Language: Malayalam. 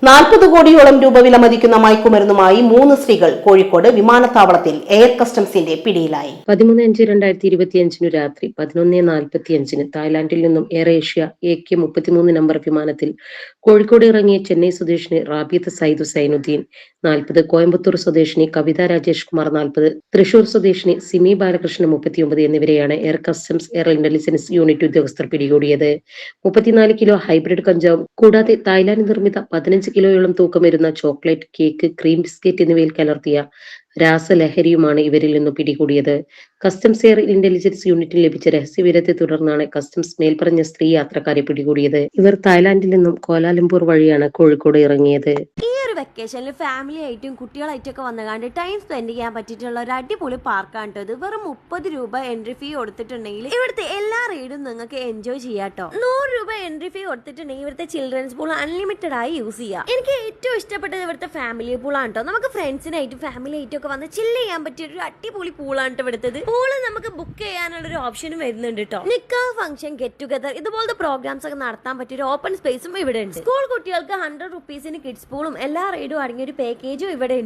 40 കോടിയോളം രൂപ വിലമതിക്കുന്ന മയക്കുമരുന്നുമായി 3 സ്ത്രീകൾ കോഴിക്കോട് വിമാനത്താവളത്തിൽ എയർ കസ്റ്റംസിന്റെ പിടിയിലായി. 13/5/2025 രാത്രി 11:45 തായ്ലാന്റിൽ നിന്നും എയർ ഏഷ്യ AK-33 നമ്പർ വിമാനത്തിൽ കോഴിക്കോട് ഇറങ്ങിയ ചെന്നൈ സ്വദേശിനി റാബിയത്ത് സൈദു സൈനുദ്ദീൻ 40, കോയമ്പത്തൂർ സ്വദേശിനി കവിത രാജേഷ് കുമാർ 40, തൃശൂർ സ്വദേശിനി സിമി ബാലകൃഷ്ണൻ 39 എന്നിവരെയാണ് air customs air intelligence unit ഉദ്യോഗസ്ഥർ പിടികൂടിയത്. 34 കിലോ ഹൈബ്രിഡ് കഞ്ചാവും കൂടാതെ തായ്ലാന്റ് നിർമ്മിത 15 കിലോയോളം തൂക്കം വരുന്ന ചോക്ലേറ്റ്, കേക്ക്, ക്രീം ബിസ്ക്കറ്റ് എന്നിവയിൽ കലർത്തിയ രാസലഹരിയുമാണ് ഇവരിൽ നിന്നും പിടികൂടിയത്. കസ്റ്റംസ് എയർ ഇന്റലിജൻസ് യൂണിറ്റിന് ലഭിച്ച രഹസ്യവിവരത്തെ തുടർന്നാണ് കസ്റ്റംസ് മേൽപ്പറഞ്ഞ സ്ത്രീ യാത്രക്കാരെ പിടികൂടിയത്. ഇവർ തായ്ലാന്റിൽ നിന്നും കോലാലംപൂർ വഴിയാണ് കോഴിക്കോട് ഇറങ്ങിയത്. വെക്കേഷനിൽ ഫാമിലി ആയിട്ടും കുട്ടികളായിട്ടും ഒക്കെ വന്നുകൊണ്ട് ടൈം സ്പെൻഡ് ചെയ്യാൻ പറ്റിയിട്ടുള്ള ഒരു അടിപൊളി പാർക്കാണ് ഇത്. വെറും 30 രൂപ എൻട്രി ഫീ കൊടുത്തിട്ടുണ്ടെങ്കിൽ ഇവിടുത്തെ എല്ലാ റൈഡും നിങ്ങൾക്ക് എൻജോയ് ചെയ്യാട്ടോ. 100 രൂപ എൻട്രി ഫീ കൊടുത്തിട്ടുണ്ടെങ്കിൽ ഇവിടുത്തെ ചിൽഡ്രൻസ് പൂൾ അൺലിമിറ്റഡ് ആയി യൂസ് ചെയ്യാം. എനിക്ക് ഏറ്റവും ഇഷ്ടപ്പെട്ടത് ഇവിടുത്തെ ഫാമിലി പൂളാണ് കേട്ടോ. നമുക്ക് ഫ്രണ്ട്സിനായിട്ടും ഫാമിലി ആയിട്ടും ഒക്കെ വന്ന് ചില്ല് ചെയ്യാൻ പറ്റിയ ഒരു അടിപൊളി പൂളാണ് ഇവിടുത്തത്. പൂള് നമുക്ക് ബുക്ക് ചെയ്യാനുള്ള ഒരു ഓപ്ഷനും വരുന്നുണ്ട് കേട്ടോ. നിക്കാഹ് ഫംഗ്ഷൻ, ഗെറ്റ് ടുഗദർ ഇതുപോലത്തെ പ്രോഗ്രാംസ് ഒക്കെ നടത്താൻ പറ്റിയ ഒരു ഓപ്പൺ സ്പേസും ഇവിടെ ഉണ്ട്. സ്കൂൾ കുട്ടികൾക്ക് 100 റുപ്പീസിന് കിഡ്സ് പൂളും എല്ലാ റൈഡും അടങ്ങിയ ഒരു പാക്കേജും ഇവിടെ ഉണ്ട്.